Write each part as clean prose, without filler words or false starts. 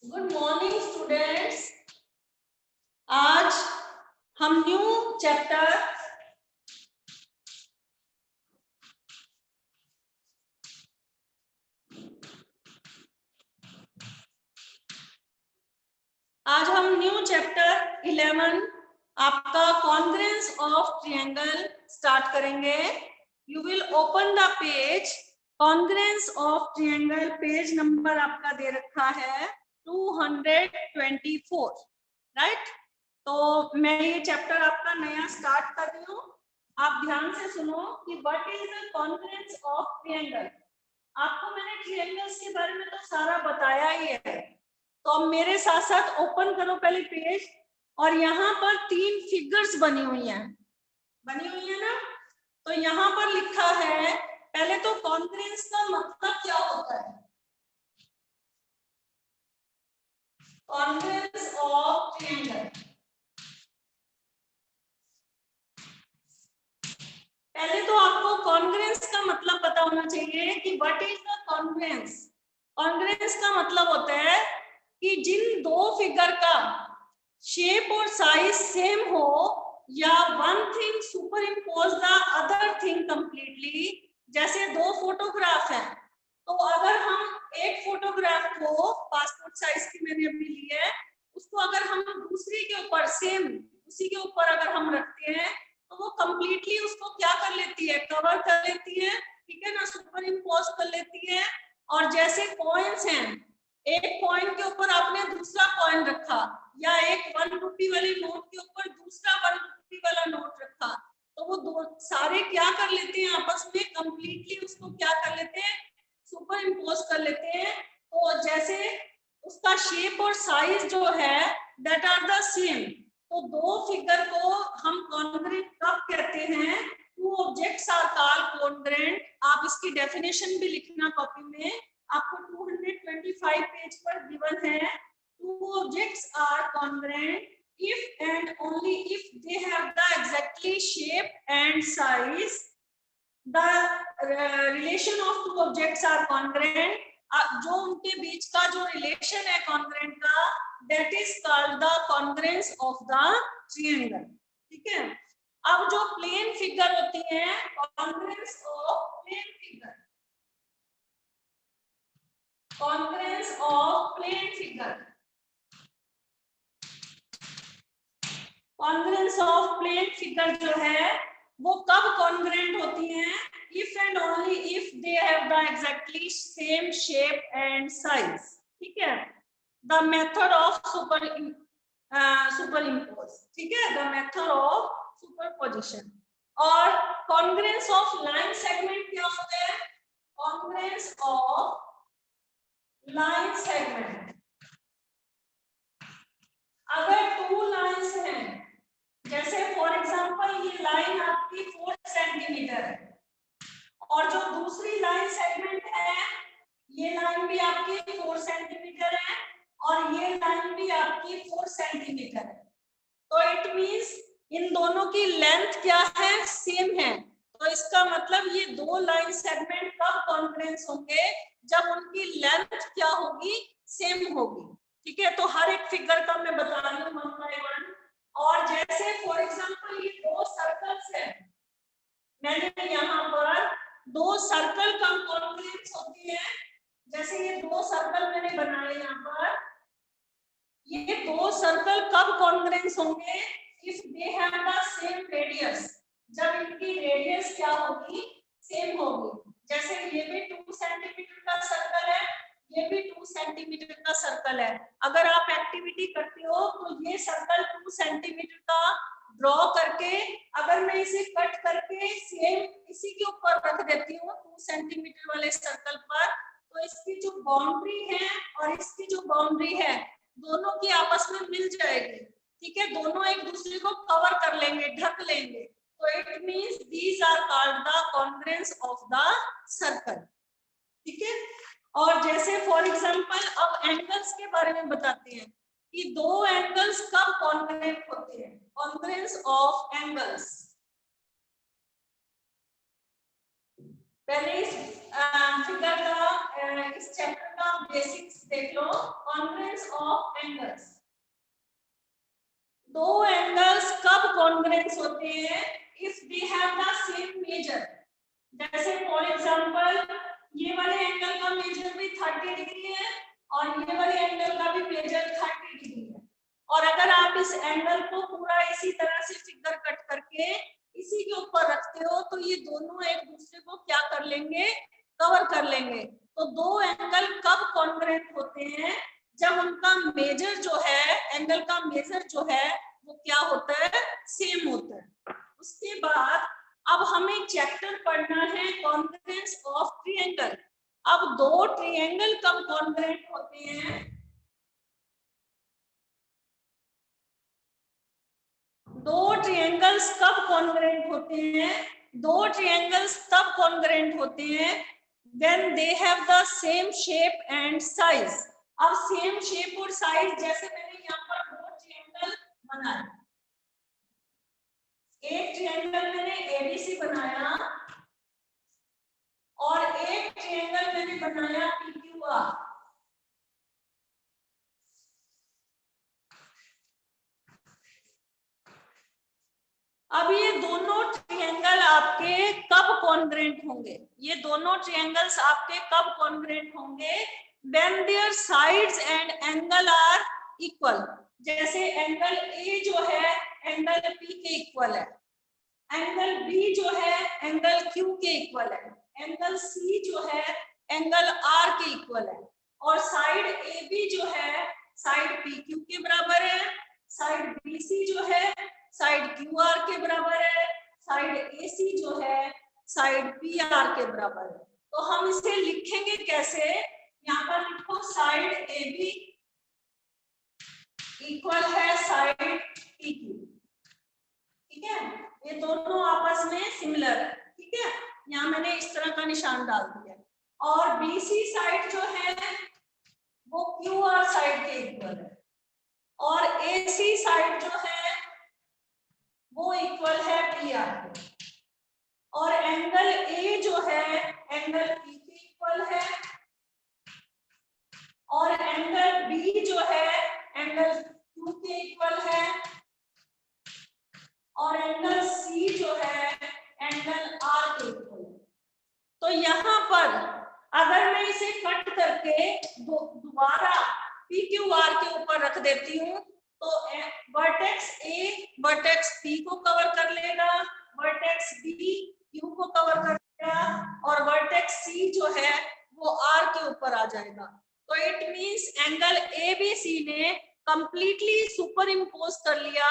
Good morning students. आज हम new chapter आज हम न्यू चैप्टर 11 आपका कॉन्ग्रुएंस ऑफ ट्रायंगल स्टार्ट करेंगे। You will open the page congruence of triangle, page number आपका दे रखा है 224, राइट। तो मैं ये चैप्टर आपका नया स्टार्ट कर रही हूँ। आप ध्यान से सुनो कि what is the congruence of triangle. आपको मैंने ट्रायंगल्स के बारे में तो सारा बताया ही है, तो अब मेरे साथ साथ ओपन करो पहले पेज। और यहाँ पर 3 फिगर्स बनी हुई है ना। तो यहाँ पर लिखा है, पहले तो कॉन्ग्रुएंस का मतलब क्या होता है। कॉन्ग्रुएंस ऑफ ट्रायंगल, पहले तो आपको कॉन्ग्रुएंस का मतलब पता होना चाहिए कि what is the congruence. Congruence का मतलब होता है कि जिन दो फिगर का शेप और साइज सेम हो या one thing super impose the other thing completely. जैसे दो फोटोग्राफ हैं, तो अगर हम एक फोटोग्राफ को पासपोर्ट साइज की मैंने अभी ली है, उसको अगर हम दूसरी के ऊपर सेम उसी के ऊपर अगर हम रखते हैं तो वो कंप्लीटली उसको क्या कर लेती है, कवर कर लेती है, ठीक है ना, सुपर इम्पोज कर लेती है। और जैसे कॉइन्स हैं, एक कॉइन के ऊपर आपने दूसरा कॉइन रखा या एक 1 रुपी वाली नोट के ऊपर दूसरा 1 रुपी वाला नोट रखा, तो वो दो सारे क्या कर लेते हैं, आपस में कंप्लीटली उसको क्या कर लेते हैं, सुपर इम्पोज कर लेते हैं। तो जैसे उसका शेप और साइज जो है दैट आर द सेम। तो दो फिगर को हम कॉन्ग्रुएंट कब कहते हैं, two objects are called congruent. आप इसकी डेफिनेशन भी लिखना कॉपी में, आपको 225 पेज पर गिवन है। Two objects are congruent if and only if they have the exactly shape and size. The relation of two objects are congruent. जो उनके बीच का जो रिलेशन है कॉन्ग्रुएंट का, that is called the congruence of the triangle, ठीक है। अब जो प्लेन फिगर होती है, congruence of plane figure, congruence of plane figure, congruence of plane figure जो है वो कब कॉन्ग्रुएंट होती हैं, if and only if they have the exactly same shape and size, ठीक है। The method of superimpose, ठीक है, द मेथड ऑफ सुपरपोजिशन। और कॉन्ग्रुएंस ऑफ लाइन सेगमेंट क्या होता है, कॉन्ग्रुएंस ऑफ लाइन सेगमेंट, अगर 2 लाइंस हैं, जैसे फॉर एग्जांपल ये लाइन आपकी 4 सेंटीमीटर है और जो दूसरी लाइन सेगमेंट है ये लाइन भी आपकी 4 सेंटीमीटर है और ये लाइन भी आपकी 4 सेंटीमीटर है। तो इट मींस इन दोनों की लेंथ क्या है, सेम है। तो इसका मतलब ये दो लाइन सेगमेंट कब कॉन्ग्रुएंस होंगे, जब उनकी लेंथ क्या होगी, सेम होगी, ठीक है। तो हर एक फिगर का मैं बता रही हूँ 1 बाय 1। और जैसे फॉर एग्जांपल ये दो सर्कल्स है, मैंने यहाँ पर दो सर्कल का कॉन्ग्रुएंस होती है। जैसे ये दो सर्कल मैंने बनाए यहाँ पर, ये दो सर्कल कब कॉन्ग्रुएंस होंगे, if they have the same radius, जब इनकी रेडियस क्या होगी, सेम होगी। जैसे ये भी 2 सेंटीमीटर का सर्कल है, ये भी 2 सेंटीमीटर का सर्कल है। अगर आप एक्टिविटी करते हो तो ये सर्कल 2 सेंटीमीटर का ड्रॉ करके अगर मैं इसे कट करके सेम इसी के ऊपर रख देती हूँ 2 सेंटीमीटर वाले सर्कल पर, तो इसकी जो बाउंड्री है और इसकी जो बाउंड्री है दोनों की आपस में मिल जाएगी, ठीक है। दोनों एक दूसरे को कवर कर लेंगे, ढक लेंगे। तो it means these are called the congruence of the circle, ठीक है। और जैसे फॉर एग्जांपल अब एंगल्स के बारे में बताते हैं कि दो एंगल्स कब कॉन्ग्रुएंट होते हैं, कॉन्ग्रुएंस ऑफ एंगल्स। पहले इस फिगर का इस चैप्टर का बेसिक्स देख लो। कॉन्ग्रुएंस ऑफ एंगल्स, दो एंगल्स कब कॉन्ग्रुएंस होते हैं? If they have the same measure. जैसे फॉर एग्जांपल ये वाले एंगल का मेजर भी 30 डिग्री है और ये वाले एंगल का भी मेजर 30 डिग्री है, और अगर आप इस एंगल को पूरा इसी तरह से फिगर कट करके इसी के ऊपर रखते हो तो ये दोनों एक दूसरे को क्या कर लेंगे? कवर कर लेंगे। तो दो एंगल कब कॉन्ग्रुएंट होते हैं? जब उनका मेजर जो है, एंगल का मेजर जो है वो क्या होता है? सेम होता है। उसके बाद अब हमें चैप्टर पढ़ना है कॉन्ग्रुएंस ऑफ ट्रायंगल। अब दो ट्रायंगल कब कॉन्ग्रुएंट होते हैं? दो ट्रायंगल्स कब कॉन्ग्रुएंट होते हैं? दो ट्रायंगल्स तब कॉन्ग्रुएंट होते हैं when they have the same shape and size। अब सेम शेप और साइज, जैसे मैंने यहाँ पर दो ट्रायंगल बनाए, एक ट्रायंगल मैंने एबीसी बनाया और एक ट्रायंगल मैंने बनाया पीक्यूआर। अब ये दोनों ट्रायंगल आपके कब कॉन्ग्रुएंट होंगे? ये दोनों ट्रायंगल्स आपके कब कॉन्ग्रुएंट होंगे? when their sides and angle are equal। जैसे एंगल ए जो है एंगल पी के इक्वल है, एंगल बी जो है एंगल क्यू के इक्वल है, एंगल सी जो है एंगल आर के इक्वल है, और साइड ए बी जो है साइड पी क्यू के बराबर है, साइड बी सी जो है साइड क्यू आर के बराबर है, साइड ए सी जो है साइड पी आर के बराबर है। तो हम इसे लिखेंगे कैसे? यहाँ पर लिखो साइड ए बी इक्वल है साइड पी क्यू। ठीक है, ये दोनों आपस में सिमिलर है। ठीक है, यहाँ मैंने इस तरह का निशान डाल दिया। और बीसी साइड जो है वो क्यू आर साइड के इक्वल है, और एसी साइड जो है वो इक्वल है पी आर के, और एंगल ए जो है एंगल पी के इक्वल है, और एंगल बी जो है एंगल क्यू के इक्वल है, और एंगल सी जो है एंगल आर के इक्वल है। तो यहाँ पर अगर मैं इसे कट करके दोबारा पी क्यू आर के ऊपर रख देती हूँ तो वर्टेक्स ए वर्टेक्स पी को कवर कर लेगा, वर्टेक्स बी क्यू को कवर कर लेगा, और वर्टेक्स सी जो है वो आर के ऊपर आ जाएगा। तो it means angle A B C ने कंप्लीटली सुपर इम्पोज कर लिया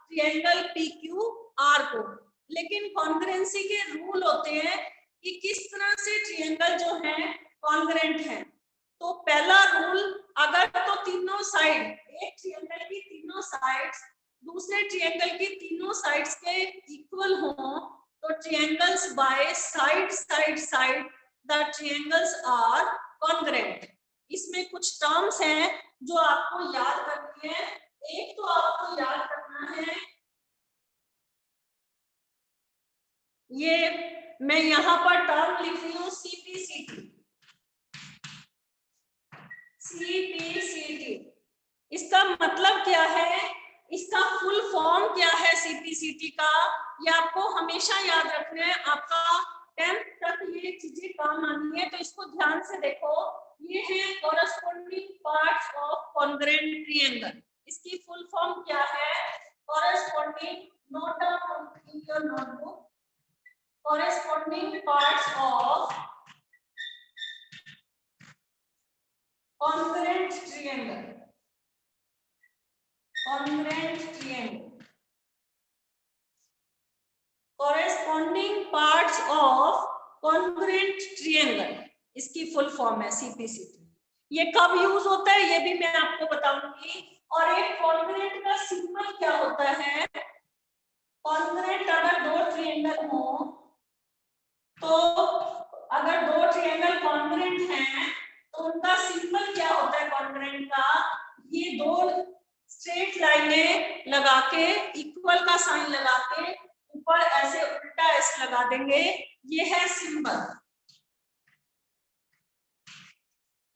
ट्रायंगल पी क्यू आर को। लेकिन कॉन्ग्रुएंसी के रूल होते हैं कि किस तरह से ट्रायंगल जो है कॉन्ग्रुएंट है। तो पहला रूल, अगर तो तीनों साइड, एक ट्रायंगल की तीनों साइड्स दूसरे ट्रायंगल की तीनों साइड्स के इक्वल हो तो triangles by side side side the triangles are congruent. इसमें कुछ टर्म्स हैं जो आपको याद करनी है। एक तो आपको याद करना है, ये मैं यहाँ पर टर्म लिख रही हूँ सीपीसीटी। सीपीसीटी इसका मतलब क्या है? इसका फुल फॉर्म क्या है सीपीसीटी का? ये आपको हमेशा याद रखना है। आपका 10th तक ये चीजें काम आनी है, तो इसको ध्यान से देखो। ये है corresponding parts of congruent triangle. इसकी फुल फॉर्म क्या है? Corresponding, note down in your notebook, corresponding parts of congruent triangle। congruent triangle, corresponding parts of congruent triangle, इसकी फुल फॉर्म है सीपीसीटी। ये कब यूज होता है ये भी मैं आपको बताऊंगी। और एक कॉन्ग्रुएंट का सिंबल क्या होता है? कॉन्ग्रुएंट अगर दो ट्रायंगल हो तो अगर दो ट्रायंगल कॉन्ग्रुएंट हैं तो उनका सिंबल क्या होता है कॉन्ग्रुएंट का? ये दो स्ट्रेट लाइनें लगा के इक्वल का साइन लगा के ऊपर ऐसे उल्टा एस लगा देंगे, ये है सिंबल।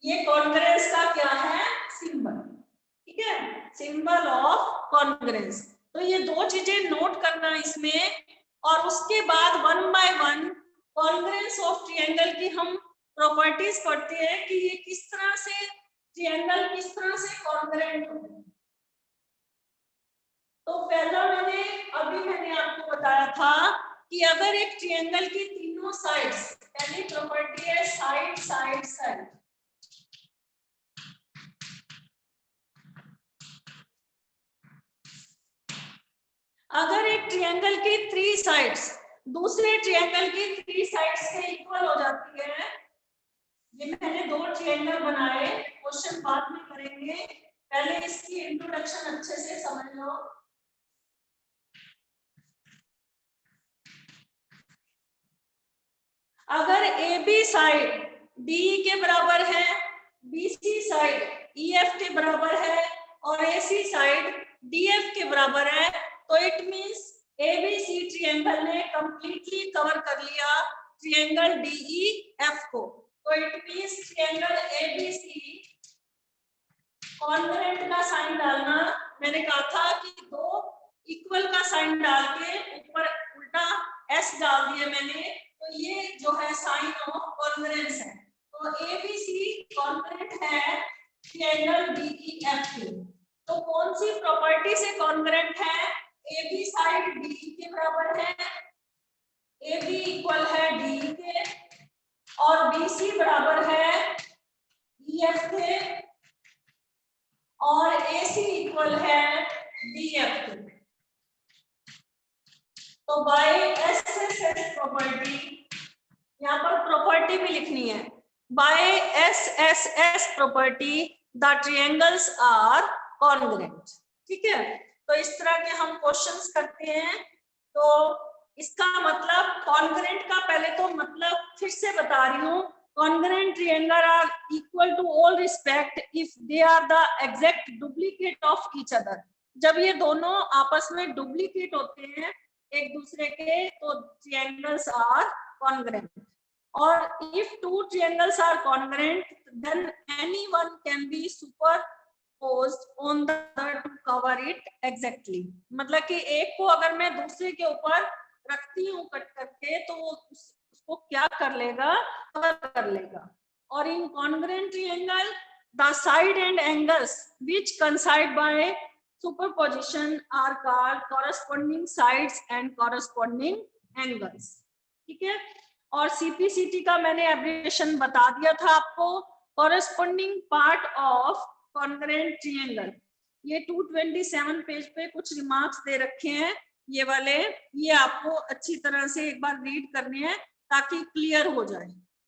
ये कॉन्ग्रेंस का क्या है, सिंबल, ठीक है, सिंबल ऑफ कॉन्ग्रेंस। तो ये दो चीजें नोट करना इसमें, और उसके बाद 1 बाय 1 कॉन्ग्रेंस ऑफ ट्रायंगल की हम प्रॉपर्टीज पढ़ते हैं कि ये किस तरह से ट्रायंगल किस तरह से कॉन्ग्रेंट होते हैं। तो पहला मैंने आपको बताया था कि अगर एक ट्रायंगल की तीनों साइड्स, पहली प्रॉपर्टी है साइड साइड साइड, अगर एक ट्रायंगल की 3 साइड्स दूसरे ट्रायंगल की 3 साइड्स से इक्वल हो जाती है, ये मैंने 2 ट्रायंगल बनाए, क्वेश्चन बाद में करेंगे, पहले इसकी इंट्रोडक्शन अच्छे से समझ लो। अगर ए बी साइड डी के बराबर है, B C side E F के बराबर है और A C side D F के बराबर है, तो it means A B C triangle ने कंप्लीटली कवर कर लिया ट्रायंगल डी ई एफ को। तो it means triangle A B C congruent का साइन डालना, मैंने कहा था कि 2 इक्वल का साइन डाल के ऊपर उल्टा एस डाल दिया मैंने, तो ये जो है साइन ऑफ कॉन्ग्रुएंस है। तो ए बी सी कॉन्ग्रुएंट है ट्रायंगल डी ई एफ के। तो कौन सी प्रॉपर्टी से कॉन्ग्रुएंट है, ए बी साइड डी के बराबर है, ए बी इक्वल है डी के, और बी सी बराबर है ई एफ के, और ए सी इक्वल है डी एफ के। तो by S S S property, यहाँ पर प्रॉपर्टी भी लिखनी है, by S S S property the triangles are congruent, ठीक है। तो इस तरह के हम क्वेश्चंस करते हैं। तो इसका मतलब कॉन्ग्रुएंट का पहले तो मतलब फिर से बता रही हूँ, congruent triangle are equal to all respect if they are the exact duplicate of each other। जब ये दोनों आपस में डुप्लीकेट होते हैं एक दूसरे के, तो triangles are congruent। और if two triangles are congruent, then any one can be superposed on the other to cover it exactly। मतलब कि एक को अगर मैं दूसरे के ऊपर रखती हूँ कट करके, तो वो उसको क्या कर लेगा, कवर कर लेगा। और in congruent triangle the side and angles which coincide by superposition are called corresponding sides and corresponding angles, ठीक है। और सीपीसीटी का मैंने एब्रिविएशन बता दिया था आपको, corresponding part of congruent triangle. ये 227 पेज पे कुछ रिमार्क्स दे रखे हैं, ये वाले, ये आपको अच्छी तरह से एक बार रीड करने हैं ताकि क्लियर हो जाए,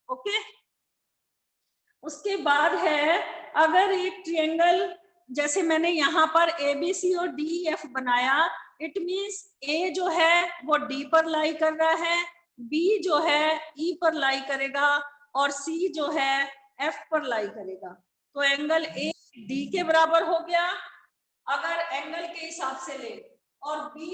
ओके। उसके बाद है, अगर एक ट्रायंगल जैसे मैंने यहाँ पर ए बी सी और डी एफ बनाया, इट मींस ए जो है वो डी पर लाई कर रहा है, बी जो है ई पर लाई करेगा, और सी जो है एफ पर लाई करेगा। तो एंगल ए डी के बराबर हो गया अगर एंगल के हिसाब से ले, और बी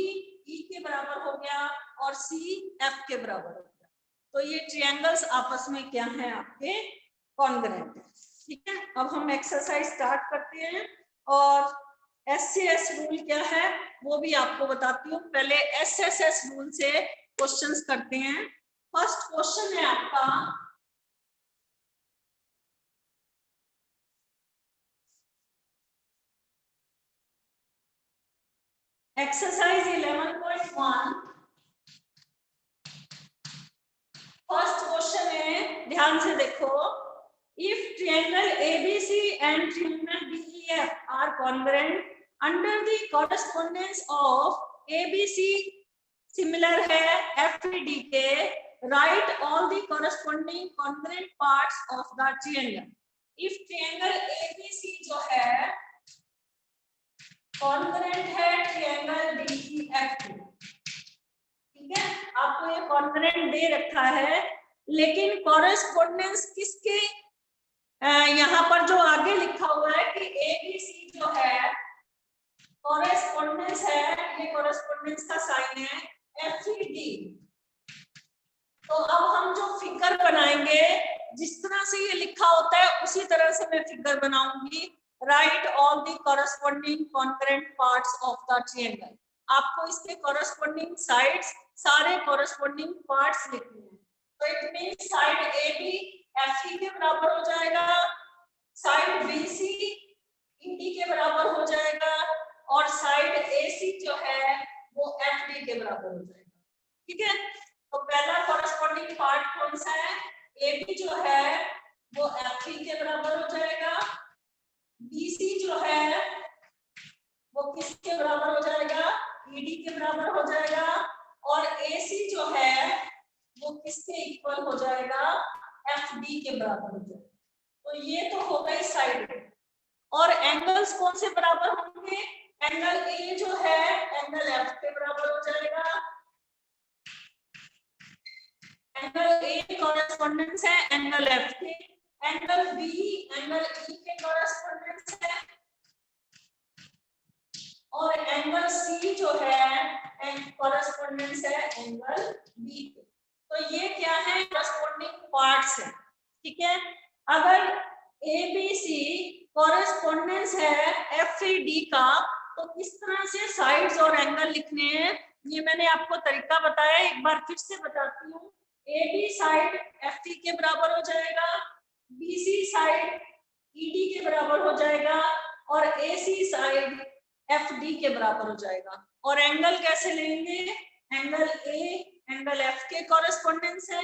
ई के बराबर हो गया, और सी एफ के बराबर हो गया। तो ये ट्रायंगल्स आपस में क्या है, आपके कॉन्ग्रुएंट है, ठीक है। अब हम एक्सरसाइज स्टार्ट करते हैं, और एसएस रूल क्या है वो भी आपको बताती हूँ। पहले एसएसएस रूल से क्वेश्चंस करते हैं। फर्स्ट क्वेश्चन है आपका, एक्सरसाइज 11.1। फर्स्ट क्वेश्चन है, ध्यान से देखो, if triangle ABC and triangle DEF are congruent under the correspondence of ABC similar है एफडी के, write all the corresponding congruent parts of the triangle. If triangle ABC जो है कॉन्ग्रुएंट है triangle DEF के, ठीक है। आपको ये कॉन्ग्रुएंट दे रखा है, लेकिन कॉरेस्पॉन्डेंस किसके, यहाँ पर जो आगे लिखा हुआ है कि एबीसी जो है कॉरेस्पॉन्डेंस है, ये कॉरेस्पॉन्डेंस का साइन है एफडी। तो अब हम जो फिगर बनाएंगे जिस तरह से ये लिखा होता है उसी तरह से मैं फिगर बनाऊंगी। Write all the corresponding concurrent parts of the triangle. आपको इसके कॉरेस्पॉन्डिंग साइड्स, सारे कॉरेस्पॉन्डिंग पार्ट्स लिखने हैं। तो it means side A B F के बराबर हो जाएगा, साइड बी सी ईडी के बराबर हो जाएगा, और साइड ए सी जो है वो एफ डी के बराबर हो जाएगा। ठीक है, तो पहला कॉरेस्पॉन्डिंग पार्ट कौन सा है? ए बी जो है वो एफ के बराबर हो जाएगा, बी सी जो है वो किसके बराबर हो जाएगा? ईडी के बराबर हो जाएगा, और ए सी जो है वो किसके इक्वल हो जाएगा? एफ डी के बराबर हो जाएगा। तो ये तो हो गई साइड। और एंगल्स कौन से बराबर होंगे? एंगल ए जो है एंगल एफ के बराबर हो जाएगा, एंगल ए कॉरेस्पॉन्डेंस है एंगल एफ के, एंगल बी एंगल ई के कॉरेस्पॉन्डेंस है, और एंगल सी जो है कॉरेस्पॉन्डेंस है एंगल बी के। तो ये क्या है? कॉरेस्पॉन्डिंग पार्ट्स है। ठीक है, अगर ए बी सी कॉरेस्पॉन्डेंस है एफ डी का, तो किस तरह से साइड्स और एंगल लिखने हैं ये मैंने आपको तरीका बताया, एक बार फिर से बताती हूँ। ए बी साइड एफ के बराबर हो जाएगा, B C side E D के बराबर हो जाएगा, और A C side F D के बराबर हो जाएगा। और एंगल कैसे लेंगे? एंगल ए एंगल एफ के कॉरेस्पॉन्डेंस है,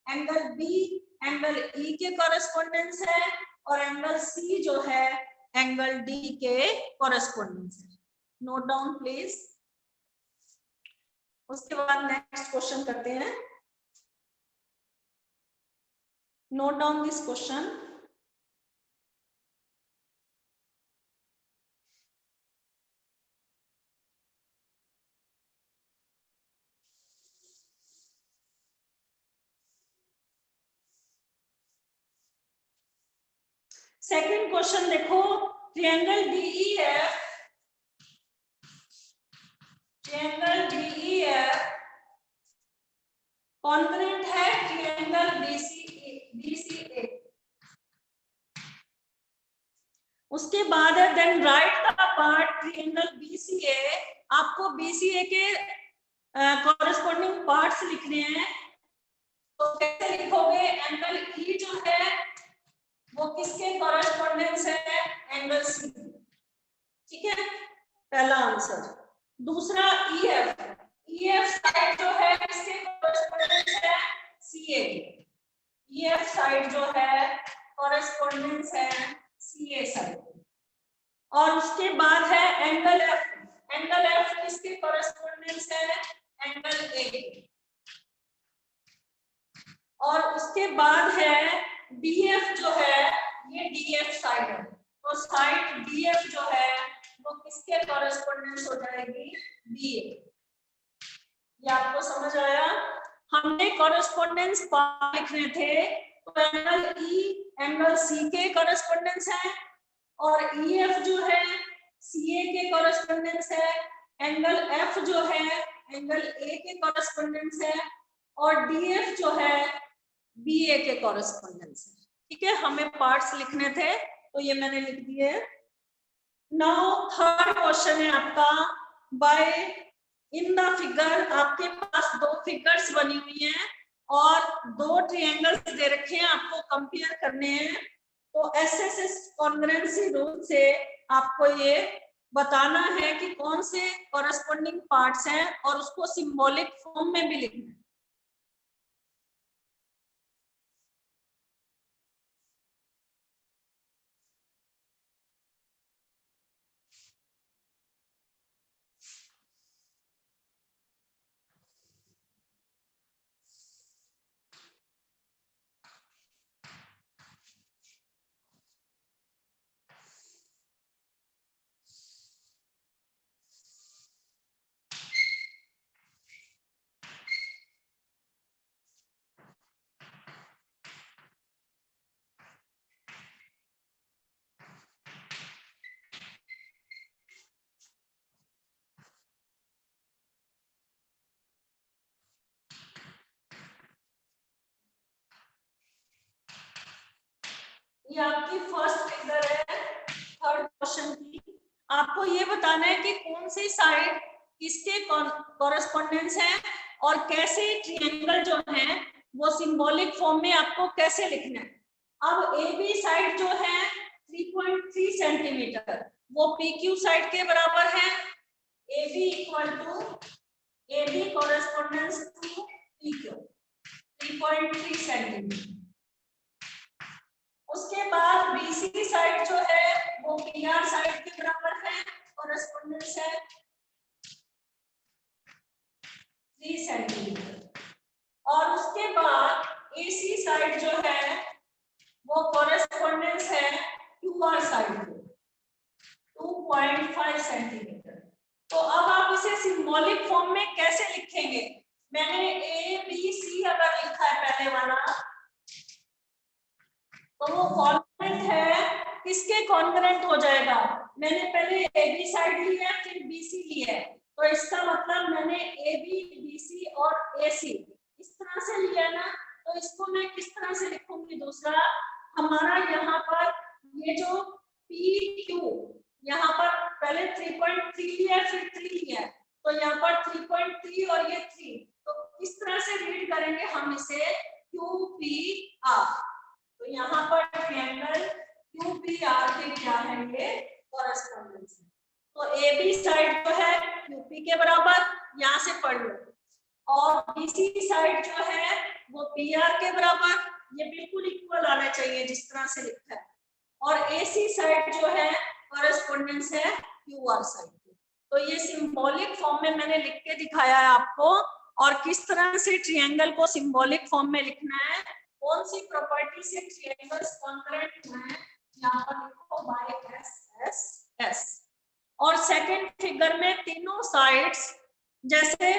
एंगल बी एंगल ई के कॉरेस्पॉन्डेंस है, और एंगल सी जो है एंगल डी के कॉरेस्पॉन्डेंस है। Note down please. उसके बाद नेक्स्ट क्वेश्चन करते हैं। Note down this question. Second question देखो, triangle DEF, triangle DEF congruent है ट्रायंगल बीसीए। उसके बाद है then write the part triangle BCA. आपको बीसीए के कॉरेस्पॉन्डिंग पार्ट्स लिखने हैं। तो कैसे लिखोगे? एंगल ई जो है वो किसके कॉरेस्पॉन्डेंस है? Angle C. ठीक है, पहला आंसर। दूसरा ईएफ, ईएफ साइड जो है किसके कॉरेस्पॉन्डेंस है? सीए के। ईएफ साइड जो है कॉरेस्पॉन्डेंस है सीए साइड। और उसके बाद है एंगल एफ, एंगल एफ किसके कॉरेस्पॉन्डेंस है? एंगल ए के। और उसके बाद है डीएफ जो है ये डीएफ साइड है, तो साइड डीएफ जो है वो किसके कॉरेस्पॉन्डेंस हो जाएगी? बीए। ये आपको समझ आया? हमने कॉरेस्पॉन्डेंस लिखने थे, तो एंगल ई एंगल सी के कॉरेस्पॉन्डेंस है, और ईएफ जो है सीए के कॉरेस्पॉन्डेंस है, एंगल एफ जो है एंगल ए के कॉरेस्पॉन्डेंस है, और डीएफ जो है बीए के कॉरेस्पॉन्डेंस है। ठीक है, हमें पार्ट्स लिखने थे तो ये मैंने लिख दिए। नाउ थर्ड क्वेश्चन है आपका, बाय इन द फिगर। आपके पास दो फिगर्स बनी हुई हैं और दो ट्रायंगल्स दे रखे हैं, आपको कंपेयर करने हैं। तो एसएसएस कॉन्ग्रुएंसी रूल से आपको ये बताना है कि कौन से कॉरेस्पॉन्डिंग पार्ट्स हैं और उसको सिंबॉलिक फॉर्म में भी लिखना है। ये आपकी फर्स्ट फिगर है थर्ड क्वेश्चन की। आपको ये बताना है कि कौन सी साइड किसके कॉरेस्पॉन्डेंस है और कैसे ट्रायंगल जो है वो सिंबॉलिक फॉर्म में आपको कैसे लिखना है। अब ए बी साइड जो है 3.3 सेंटीमीटर वो पी क्यू साइड के बराबर है। A B equal to A B correspondence to P Q 3.3 centimetre. उसके बाद बीसी साइड जो है वो पीआर साइड के बराबर है, कॉरेस्पॉन्डेंस है 3 सेंटीमीटर। और उसके बाद एसी साइड जो है वो कॉरेस्पॉन्डेंस है क्यूआर साइड को 2.5 सेंटीमीटर। तो अब आप इसे सिंबॉलिक फॉर्म में कैसे लिखेंगे। मैंने ए बी सी अगर लिखा है पहले वाला तो वो कॉन्ग्रुएंट है, किसके कॉन्ग्रुएंट हो जाएगा। मैंने पहले ए बी साइड ली है फिर बी सी ली है तो इसका मतलब मैंने ए बी बी सी और ए सी इस तरह से लिया ना। तो इसको मैं किस तरह से लिखूंगी। दूसरा हमारा यहाँ पर ये जो पी क्यू यहाँ पर पहले 3.3 लिया फिर 3 लिया तो यहाँ पर 3.3 और ये 3 तो इस तरह से रीड करेंगे हम इसे क्यू पी आर। तो यहाँ पर ट्रायंगल क्यू पी आर के क्या है ये कॉरेस्पॉन्डेंस है। तो ए बी साइड जो है क्यूपी के बराबर यहाँ से पढ़ लो और बीसी साइड जो है वो पी आर के बराबर, ये बिल्कुल इक्वल आना चाहिए जिस तरह से लिखा है। और एसी साइड जो है कॉरेस्पॉन्डेंस है क्यू आर साइड के। तो ये सिंबॉलिक फॉर्म में मैंने लिख के दिखाया है आपको और किस तरह से ट्रायंगल को सिंबॉलिक फॉर्म में लिखना है, कौन सी प्रॉपर्टी से ट्रायंगल्स कॉन्ग्रुएंट हैं यहाँ पर लिखो बाय एस एस एस। और सेकंड फिगर में तीनों साइड्स जैसे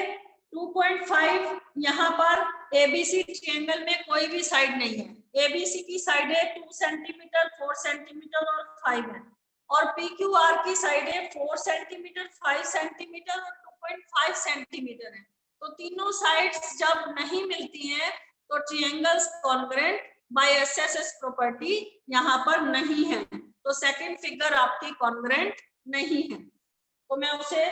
2.5 यहाँ पर एबीसी ट्रायंगल में कोई भी साइड नहीं है। एबीसी की साइड है 2 सेंटीमीटर 4 सेंटीमीटर और 5 है और पीक्यूआर की साइड है 4 सेंटीमीटर 5 सेंटीमीटर और 2.5 सेंटीमीटर है। तो तीनों साइड्स जब नहीं मिलती हैं तो triangles congruent by SSS property यहाँ पर नहीं है। तो सेकंड फिगर आपकी कॉन्ग्रुएंट नहीं है तो मैं उसे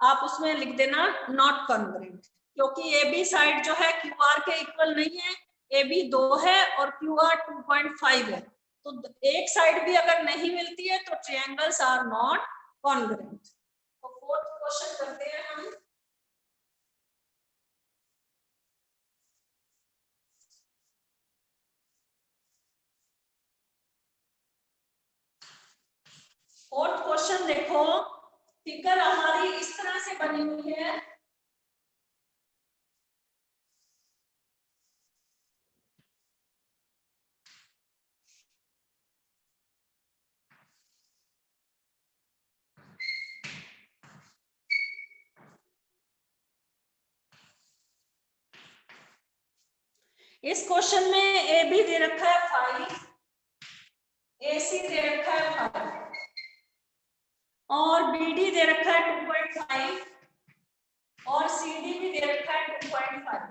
आप उसमें लिख देना नॉट कॉन्ग्रुएंट, क्योंकि ए बी साइड जो है क्यू आर के इक्वल नहीं है। ए बी 2 है और क्यू आर 2.5 है तो एक साइड भी अगर नहीं मिलती है तो ट्रायंगल्स आर नॉट कॉन्ग्रुएंट। तो फोर्थ क्वेश्चन करते हैं हम। फोर्थ क्वेश्चन देखो, फिगर हमारी इस तरह से बनी हुई है। इस क्वेश्चन में ए बी दे रखा है 5, ए सी दे रखा है 5 और बी डी दे रखा है 2.5 और सी डी भी दे रखा है 2.5।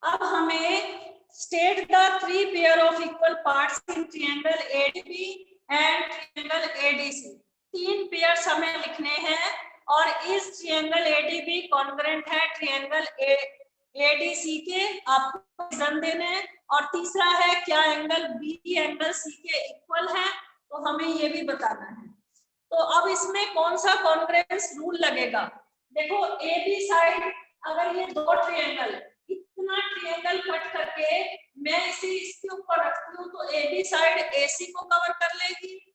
अब हमें state the 3 pair of equal parts in triangle ADB and triangle ADC. 3 pairs हमें लिखने हैं और इस ट्रायंगल एडीबी कॉन्ग्रुएंट है ट्रायंगल एडीसी के, आपको रीजन देने हैं। और तीसरा है क्या एंगल बी एंगल सी के इक्वल है, तो हमें ये भी बताना है। तो अब इसमें कौन सा कॉन्ग्रुएंस रूल लगेगा। देखो ए बी साइड अगर ये 2 ट्रायंगल इतना ट्रायंगल कट करके मैं इसे इसके ऊपर रखती हूँ तो ए बी साइड एसी को कवर कर लेगी,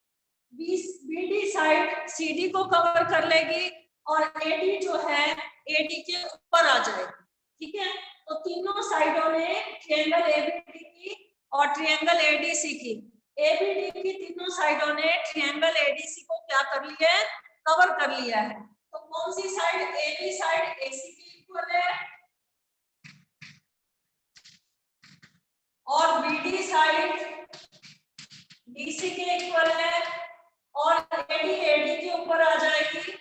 B D side C D को कवर कर लेगी और एडी जो है एडी के ऊपर आ जाएगी। ठीक है, तो तीनों साइडों ने ट्रायंगल एबीडी की और ट्रायंगल एडीसी की, एबीडी की तीनों साइडों ने ट्रायंगल एडीसी को क्या कर लिया है, कवर कर लिया है। तो कौन सी साइड, एबी साइड एसी के इक्वल है और बीडी साइड डीसी के इक्वल है और एडी एडी के ऊपर आ जाएगी,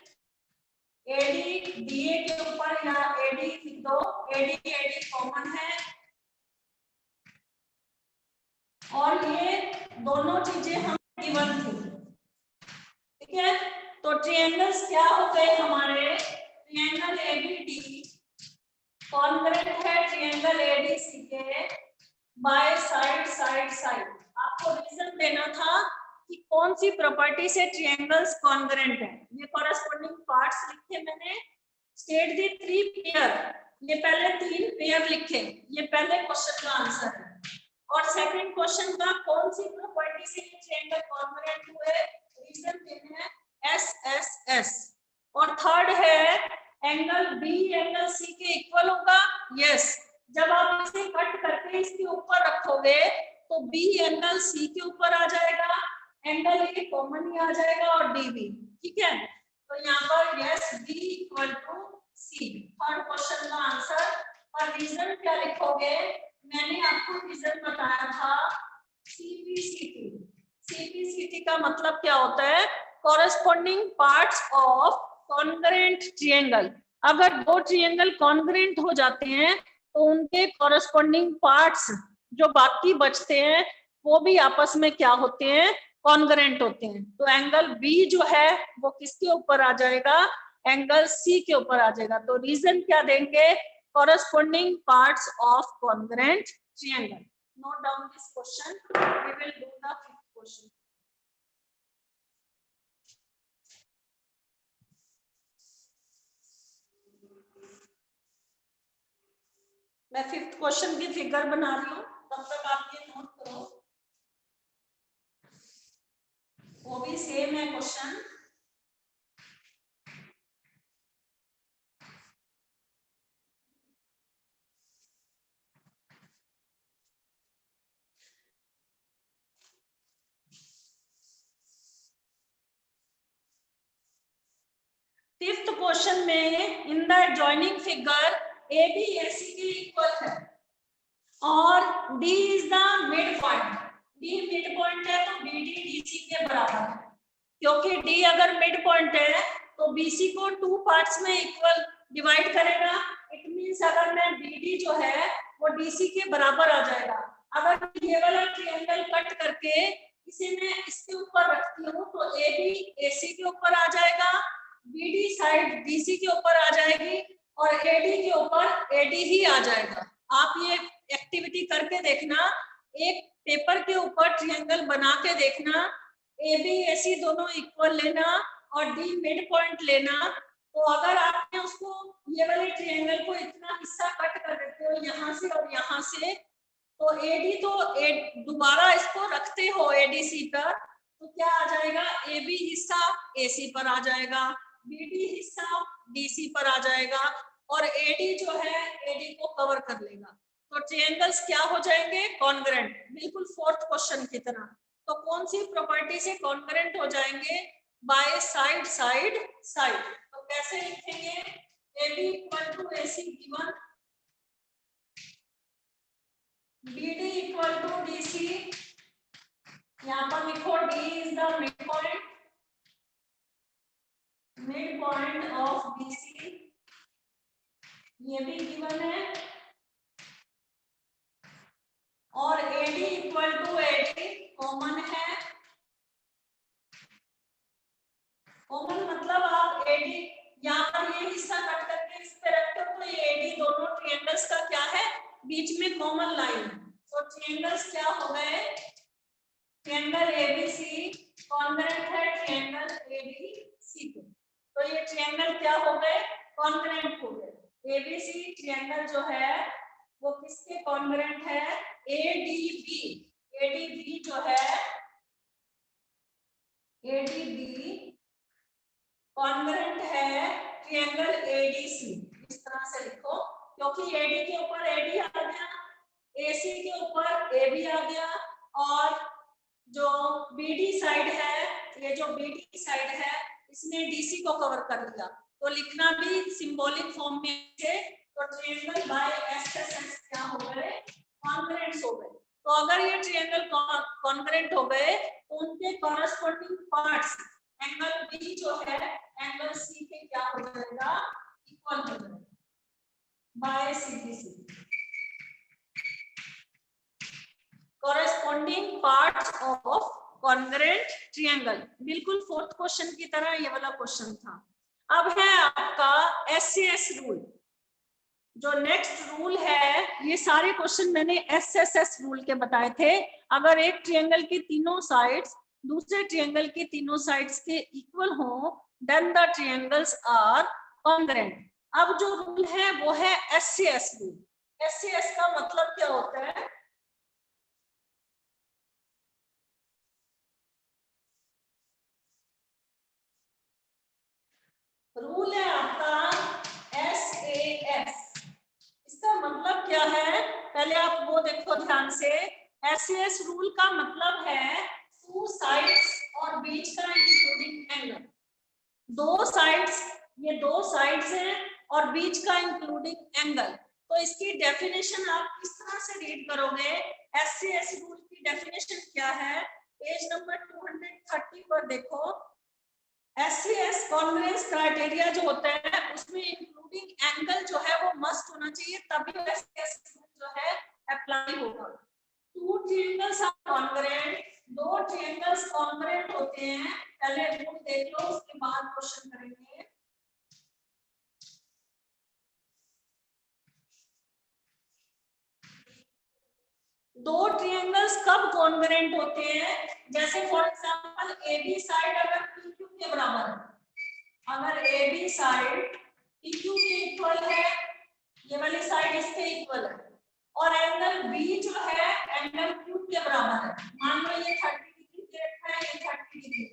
एडी डीए के ऊपर या एडी लिख दो, एडी एडी कॉमन है और ये दोनों चीजें हम गिवन थी, ठीक है। तो ट्रायंगल्स क्या हो गए हमारे, ट्रायंगल एबीडी कॉन्ग्रुएंट है ट्रायंगल एडीसी के बाय साइड साइड साइड। आपको रीजन देना था कि कौन सी प्रॉपर्टी से ट्रायंगल्स कॉन्ग्रुएंट है। ये कॉरेस्पॉन्डिंग पार्ट्स लिखे मैंने, स्टेट दी 3 पेयर, ये पहले 3 पेयर लिखे, ये पहले क्वेश्चन का आंसर है। और सेकंड क्वेश्चन का कौन सी प्रॉपर्टी से ये ट्रायंगल कॉन्ग्रुएंट हुए, रीजन देने हैं एस एस एस। और थर्ड है एंगल बी एंगल सी के इक्वल होगा, यस। जब आप इसे कट करके इसके ऊपर रखोगे तो बी एंगल सी के ऊपर आ जाएगा, एंगल ए कॉमन ही आ जाएगा और डी बी, ठीक है। तो यहाँ पर yes B equal to C, third question का आंसर। और रीजन क्या लिखोगे, मैंने आपको रीजन बताया था सीपीसीटी। सीपीसीटी का मतलब क्या होता है, corresponding parts of congruent triangle. अगर दो ट्रायंगल कॉन्ग्रुएंट हो जाते हैं तो उनके कॉरेस्पॉन्डिंग पार्ट्स जो बाकी बचते हैं वो भी आपस में क्या होते हैं, कॉन्ग्रुएंट होते हैं। तो एंगल बी जो है वो किसके ऊपर आ जाएगा, एंगल सी के ऊपर आ जाएगा। तो रीजन क्या देंगे, corresponding parts of congruent triangle. Note down this question, we will do the fifth question. मैं फिफ्थ क्वेश्चन की फिगर बना रही हूँ, तब तक आप ये नोट करो, वो भी सेम है क्वेश्चन। फिफ्थ क्वेश्चन में in the adjoining figure A B A C के इक्वल है और D is the midpoint. D midpoint है तो बी डी डी सी के बराबर है, क्योंकि डी अगर मिड पॉइंट है तो बी सी को 2 पार्ट्स में इक्वल डिवाइड करेगा। इट मींस अगर मैं बी डी जो है वो डी सी के बराबर आ जाएगा। अगर ये वाला ट्रायंगल कट करके इसे मैं इसके ऊपर रखती हूँ तो ए बी ए सी के ऊपर आ जाएगा, B D side D C के ऊपर आ जाएगी और ए डी के ऊपर ए डी ही आ जाएगा। आप ये एक्टिविटी करके देखना, एक पेपर के ऊपर ट्रायंगल बना के देखना, ए बी ए सी दोनों इक्वल लेना और डी मिड पॉइंट लेना। तो अगर आपने उसको ये वाले ट्रायंगल को इतना हिस्सा कट कर देते हो यहाँ से और यहाँ से, तो एडी तो दोबारा इसको रखते हो एडीसी पर तो क्या आ जाएगा, ए बी हिस्सा एसी पर आ जाएगा, बीडी हिस्सा डीसी पर आ जाएगा और एडी जो है एडी को कवर कर लेगा। तो ट्रायंगल्स क्या हो जाएंगे, कॉन्ग्रुएंट, बिल्कुल फोर्थ क्वेश्चन की तरह। तो कौन सी प्रॉपर्टी से कॉन्ग्रुएंट हो जाएंगे, बाय साइड साइड साइड। तो कैसे लिखेंगे, A B equal to A C given, B D equal to D C, यहाँ पर लिखो D is the midpoint of B C, ये भी गिवन है। और AD equal to AD common है, कॉमन मतलब आप एडी यहाँ पर ये हिस्सा कट करके इस पे रखते हो तो ये एडी दोनों ट्रायंगल्स का क्या है, बीच में कॉमन लाइन। तो ट्रायंगल्स क्या हो गए, ट्रायंगल एबीसी कॉन्ग्रुएंट है ट्रायंगल एबीसी के। तो ये ट्रायंगल क्या हो गए, कॉन्ग्रुएंट हो गए। एबीसी ट्रायंगल जो है वो किसके कॉन्ग्रुएंट है, एडीबी। एडीबी जो है एडीबी कॉन्ग्रुएंट है ट्रायंगल एडीसी। इस तरह से लिखो, क्योंकि एडी के ऊपर एडी आ गया, एसी के ऊपर एबी आ गया और जो बीडी साइड है, ये जो बीडी साइड है इसने डीसी को कवर कर लिया। तो लिखना भी सिंबॉलिक फॉर्म में है। तो ट्रायंगल बाय एसएसएस क्या हो गए, कॉन्ग्रुएंट्स हो गए। तो अगर ये ट्रायंगल कॉन्ग्रुएंट हो गए तो उनके कॉरेस्पॉन्डिंग पार्ट्स एंगल बी जो है एंगल सी के क्या हो जाएगा, इक्वल हो जाएगा by CBC. Corresponding parts of congruent triangle. बिल्कुल फोर्थ क्वेश्चन की तरह ये वाला क्वेश्चन था। अब है आपका SCS रूल। जो नेक्स्ट रूल है, ये सारे क्वेश्चन मैंने SSS रूल के बताए थे। अगर एक ट्रायंगल की तीनों साइड्स दूसरे ट्रायंगल की तीनों साइड्स के इक्वल हो, then the triangles are congruent. अब जो रूल है वो है SCS रूल। SCS का मतलब क्या होता है? रूल है आपका SAS। इसका मतलब क्या है, पहले आप वो देखो ध्यान से। SAS रूल का मतलब है टू साइड्स और बीच का इंक्लूडिंग एंगल। दो साइड्स, ये दो साइड्स हैं और बीच का इंक्लूडिंग एंगल। तो इसकी डेफिनेशन आप किस तरह से रीड करोगे? SCS रूल की डेफिनेशन क्या है? पेज नंबर 230 पर देखो। SCS कॉन्ग्रेंस क्राइटेरिया जो होता है उसमें इंक्लूडिंग एंगल जो है वो मस्ट होना चाहिए, तभी SCS जो है अप्लाई होगा। टू ट्रायंगल्स आर कॉन्ग्रेंट, दो ट्रायंगल्स कॉन्ग्रेंट होते हैं। पहले रूल देख लो, उसके बाद क्वेश्चन करेंगे। दो ट्रायंगल्स कब कॉन्ग्रेंट होते हैं? जैसे फॉर एग्जांपल AB साइड अगर PQ के बराबर है, अगर AB साइड PQ के इक्वल है, ये वाली साइड इसके इक्वल है, और एंगल B जो है एंगल Q के बराबर है। मान लो ये 30 डिग्री दे रखा है, ये 30 degree,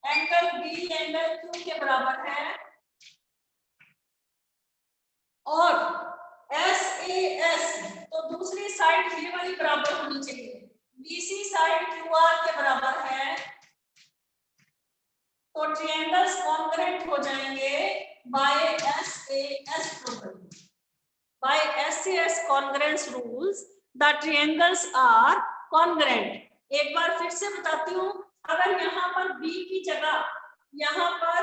angle B angle Q के बराबर है, और SAS तो दूसरी साइड ये वाली बराबर होनी चाहिए। BC साइड QR के बराबर है, तो ट्रायंगल्स कॉन्ग्रेंट हो जाएंगे by SAS property. By SAS congruence rules, the triangles are congruent। एक बार फिर से बताती हूँ, अगर यहाँ पर B की जगह, यहाँ पर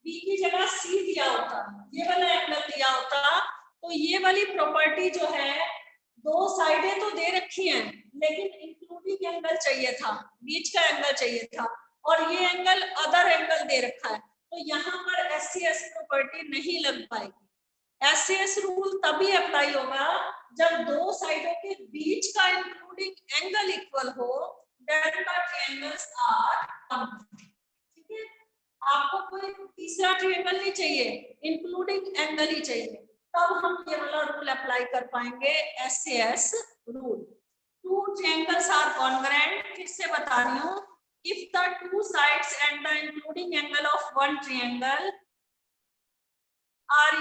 B की जगह C दिया होता, ये वाला एंगल दिया होता, तो ये वाली प्रॉपर्टी जो है, दो साइडें तो दे रखी हैं लेकिन इंक्लूडिंग एंगल चाहिए था, बीच का एंगल चाहिए था, और ये एंगल अदर एंगल दे रखा है, तो यहाँ पर SCS प्रॉपर्टी नहीं लग पाएगी। SCS रूल तभी अप्लाई होगा जब दो साइडों के बीच का इंक्लूडिंग एंगल इक्वल हो, then the triangles are congruent. ठीक है, आपको कोई तीसरा ट्रायंगल नहीं चाहिए, इंक्लूडिंग एंगल ही चाहिए, तब हम ये वाला रूल अप्लाई कर पाएंगे, SCS rule. Two triangles are congruent, फिर से बता रही हूँ, if the two sides and the including angle of one triangle are